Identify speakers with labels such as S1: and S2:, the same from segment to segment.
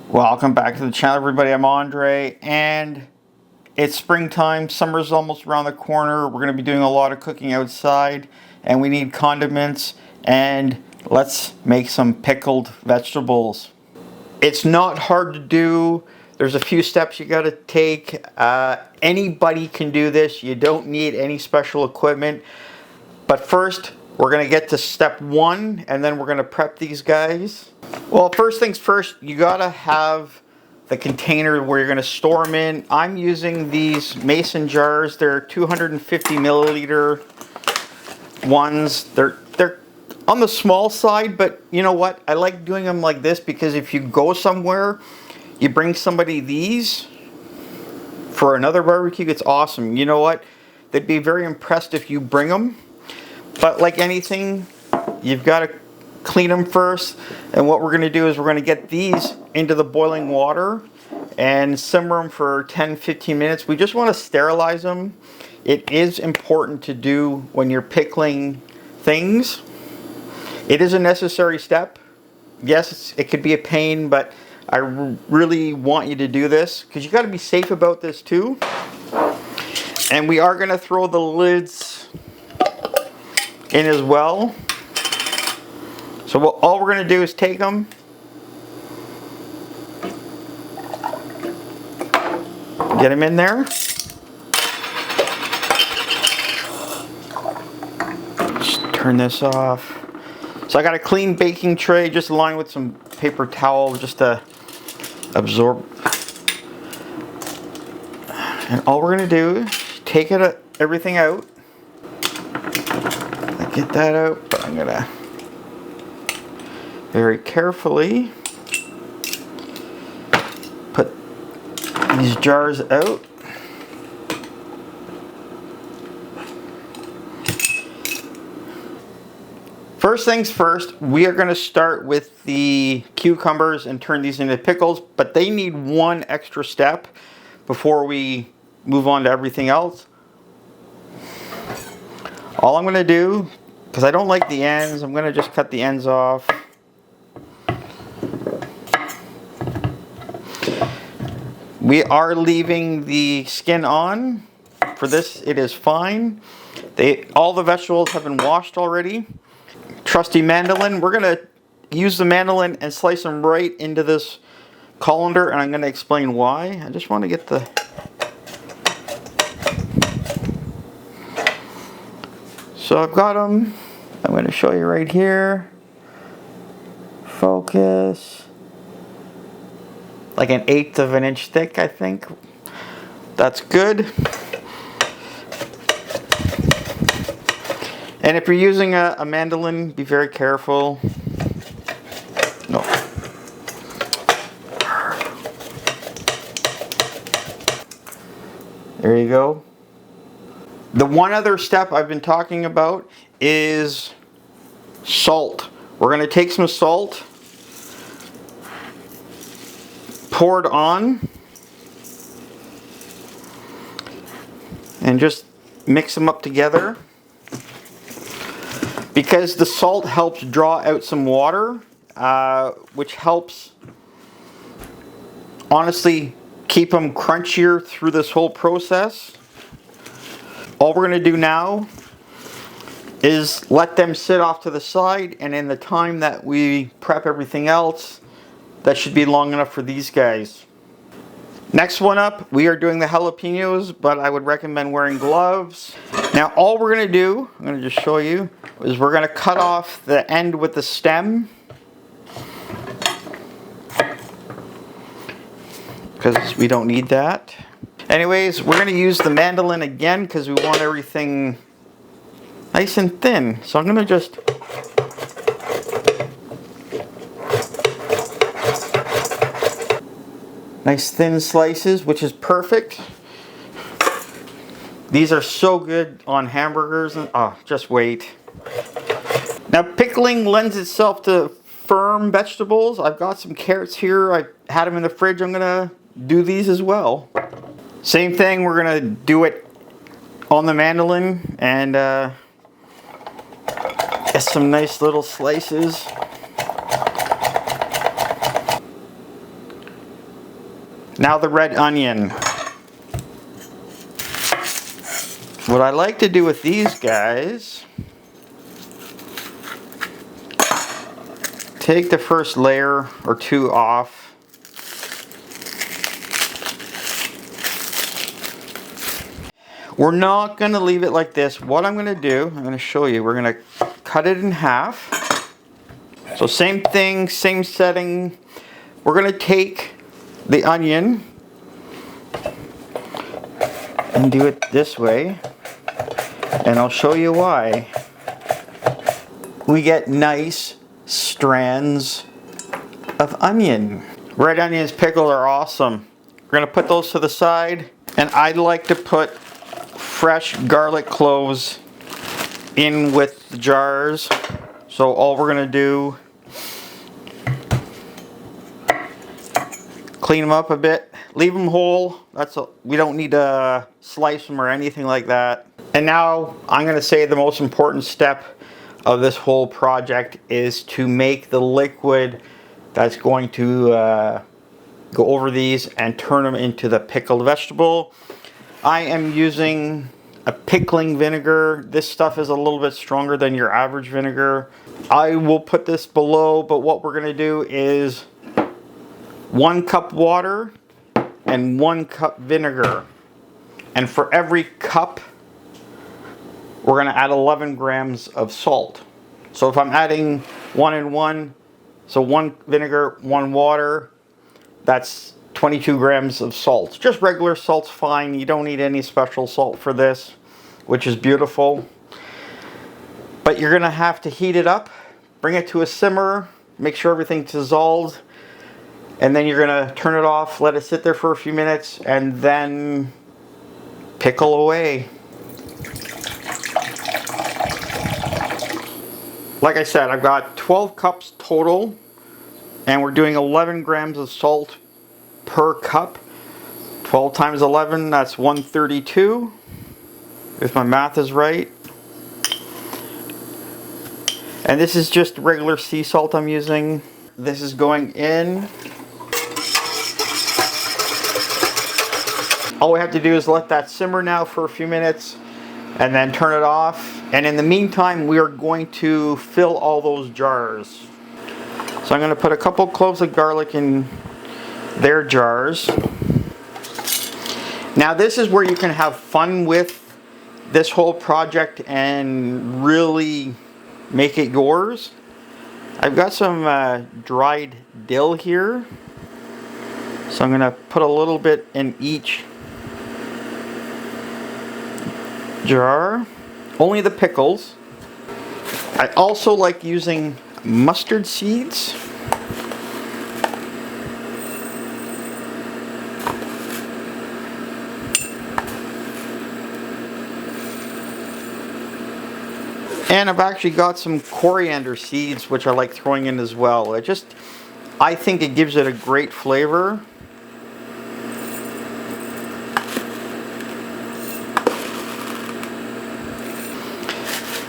S1: Welcome back to the channel, everybody. I'm Andre, and it's springtime. Summer's almost around the corner. We're going to be doing a lot of cooking outside, and we need condiments, and let's make some pickled vegetables. It's not hard to do. There's a few steps you got to take. Anybody can do this. You don't need any special equipment. But first, we're going to get to step one, and then we're going to prep these guys. Well, first things first, you got to have the container where you're going to store them in. I'm using these mason jars. They're 250 milliliter ones. They're on the small side, but you know what? I like doing them like this because if you go somewhere, you bring somebody these for another barbecue, it's awesome. You know what? They'd be very impressed if you bring them. But like anything, you've got to clean them first. And what we're going to do is we're going to get these into the boiling water and simmer them for 10-15 minutes. We just want to sterilize them. It is important to do when you're pickling things. It is a necessary step. Yes, it could be a pain, but I really want you to do this because you got to be safe about this too. And we are going to throw the lids in as well. So all we're going to do is take them, get them in there. Just turn this off. So I got a clean baking tray just lined with some paper towel just to absorb. And all we're going to do is take everything out. Get that out, but I'm gonna very carefully put these jars out. First things first, we are going to start with the cucumbers and turn these into pickles, but they need one extra step before we move on to everything else. All I'm going to do, because I don't like the ends, I'm going to just cut the ends off. We are leaving the skin on. For this, it is fine. All the vegetables have been washed already. Trusty mandolin. We're going to use the mandolin and slice them right into this colander, and I'm going to explain why. I just want to get the... So I've got them. I'm going to show you right here. Focus. Like 1/8 of an inch thick, I think. That's good. And if you're using a mandolin, be very careful. No. There you go. The one other step I've been talking about is salt. We're going to take some salt, pour it on, and just mix them up together. Because the salt helps draw out some water, which helps, honestly, keep them crunchier through this whole process. All we're going to do now is let them sit off to the side, and in the time that we prep everything else, that should be long enough for these guys. Next one up, we are doing the jalapenos, but I would recommend wearing gloves. Now all we're going to do, I'm going to just show you, is we're going to cut off the end with the stem. Because we don't need that. Anyways, we're going to use the mandolin again because we want everything nice and thin. So I'm going to just nice thin slices, which is perfect. These are so good on hamburgers. And, oh, just wait. Now pickling lends itself to firm vegetables. I've got some carrots here. I had them in the fridge. I'm going to do these as well. Same thing, we're going to do it on the mandolin and get some nice little slices. Now the red onion. What I like to do with these guys, take the first layer or two off. We're not going to leave it like this. What I'm going to do, I'm going to show you, we're going to cut it in half. So same thing, same setting. We're going to take the onion and do it this way. And I'll show you why. We get nice strands of onion. Red onions pickled are awesome. We're going to put those to the side. And I'd like to put fresh garlic cloves in with the jars. So all we're going to do, clean them up a bit, leave them whole. We don't need to slice them or anything like that. And now I'm going to say the most important step of this whole project is to make the liquid that's going to go over these and turn them into the pickled vegetable. I am using a pickling vinegar. This stuff is a little bit stronger than your average vinegar. I will put this below, but what we're going to do is 1 cup water and 1 cup vinegar. And for every cup, we're going to add 11 grams of salt. So if I'm adding 1 and 1, so 1 vinegar, 1 water, that's 22 grams of salt. Just regular salt's fine. You don't need any special salt for this, which is beautiful. But you're gonna have to heat it up, bring it to a simmer, make sure everything's dissolved, and then you're gonna turn it off, let it sit there for a few minutes, and then pickle away. Like I said, I've got 12 cups total, and we're doing 11 grams of salt per cup. 12 times 11, that's 132, if my math is right. And this is just regular sea salt I'm using. This is going in. All we have to do is let that simmer now for a few minutes and then turn it off. And in the meantime, we are going to fill all those jars. So I'm going to put a couple cloves of garlic in their jars. Now this is where you can have fun with this whole project and really make it yours. I've got some dried dill here, so I'm going to put a little bit in each jar. Only the pickles. I also like using mustard seeds. And I've actually got some coriander seeds, which I like throwing in as well. I think it gives it a great flavor.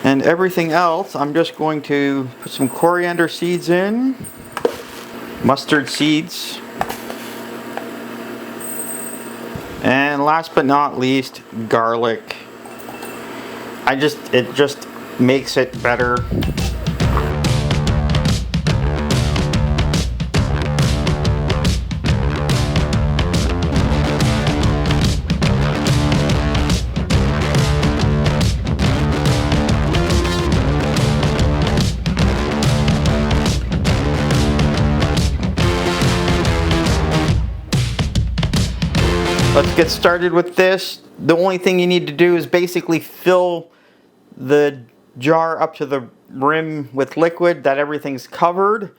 S1: And everything else, I'm just going to put some coriander seeds in, mustard seeds, and last but not least, garlic. It just makes it better. Let's get started with this. The only thing you need to do is basically fill the jar up to the rim with liquid, that everything's covered.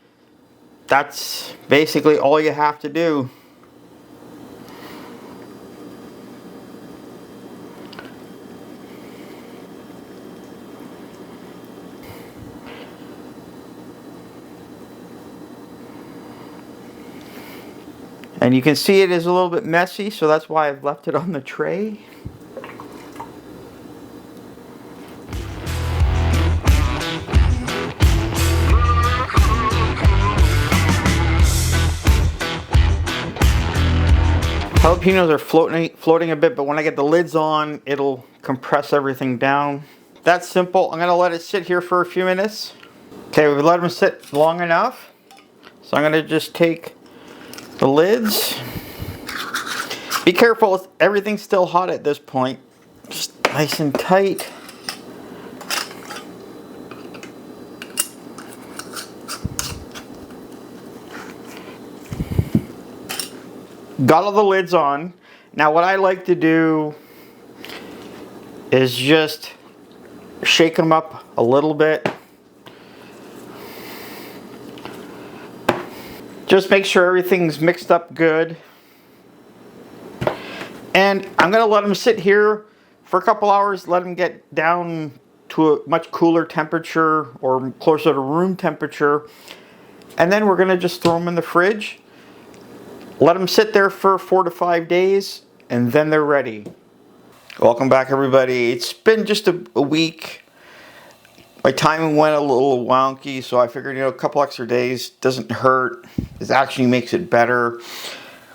S1: That's basically all you have to do. And you can see it is a little bit messy, so that's why I've left it on the tray. Jalapenos are floating a bit, but when I get the lids on, it'll compress everything down. That's simple. I'm gonna let it sit here for a few minutes. Okay, we've let them sit long enough. So I'm gonna just take the lids. Be careful, everything's still hot at this point. Just nice and tight. Got all the lids on. Now what I like to do is just shake them up a little bit. Just make sure everything's mixed up good. And I'm gonna let them sit here for a couple hours, let them get down to a much cooler temperature or closer to room temperature. And then we're gonna just throw them in the fridge. Let them sit there for 4 to 5 days, and then they're ready. Welcome back, everybody. It's been just a week. My timing went a little wonky, so I figured, a couple extra days doesn't hurt. It actually makes it better.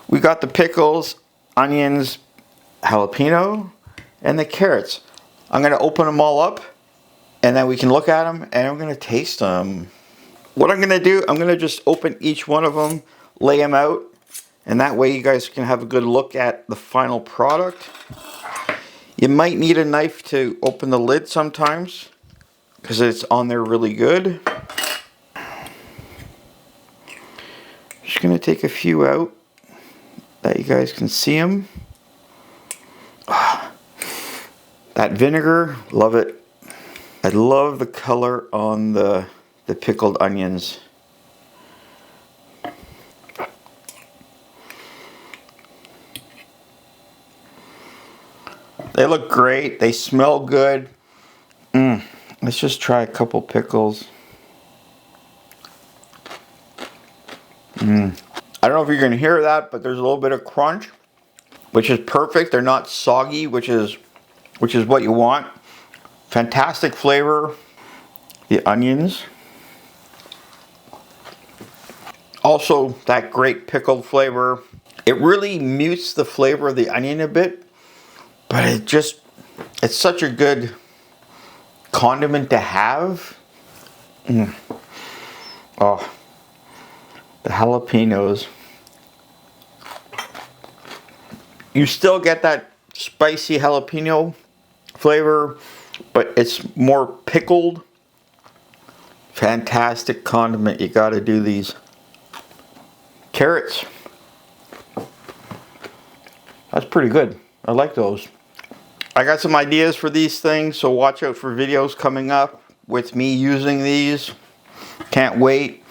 S1: We got the pickles, onions, jalapeno, and the carrots. I'm gonna open them all up, and then we can look at them, and I'm gonna taste them. What I'm gonna do, I'm gonna just open each one of them, lay them out, and that way you guys can have a good look at the final product. You might need a knife to open the lid sometimes, because it's on there really good. Just gonna take a few out that you guys can see them. That vinegar, love it. I love the color on the pickled onions. They look great. They smell good. Let's just try a couple pickles. I don't know if you're going to hear that, but there's a little bit of crunch, which is perfect. They're not soggy, which is what you want. Fantastic flavor. The onions. Also, that great pickled flavor. It really mutes the flavor of the onion a bit, but it's such a good condiment to have. Oh, the jalapenos. You still get that spicy jalapeno flavor, but it's more pickled. Fantastic condiment. You got to do these. Carrots. That's pretty good. I like those. I got some ideas for these things, so watch out for videos coming up with me using these. Can't wait.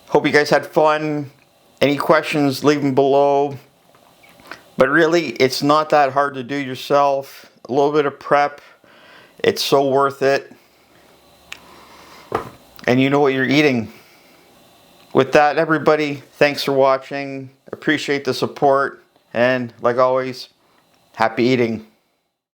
S1: Hope you guys had fun. Any questions, leave them below. But really, it's not that hard to do yourself. A little bit of prep. It's so worth it. And you know what you're eating. With that, everybody, thanks for watching. Appreciate the support. And like always, happy eating.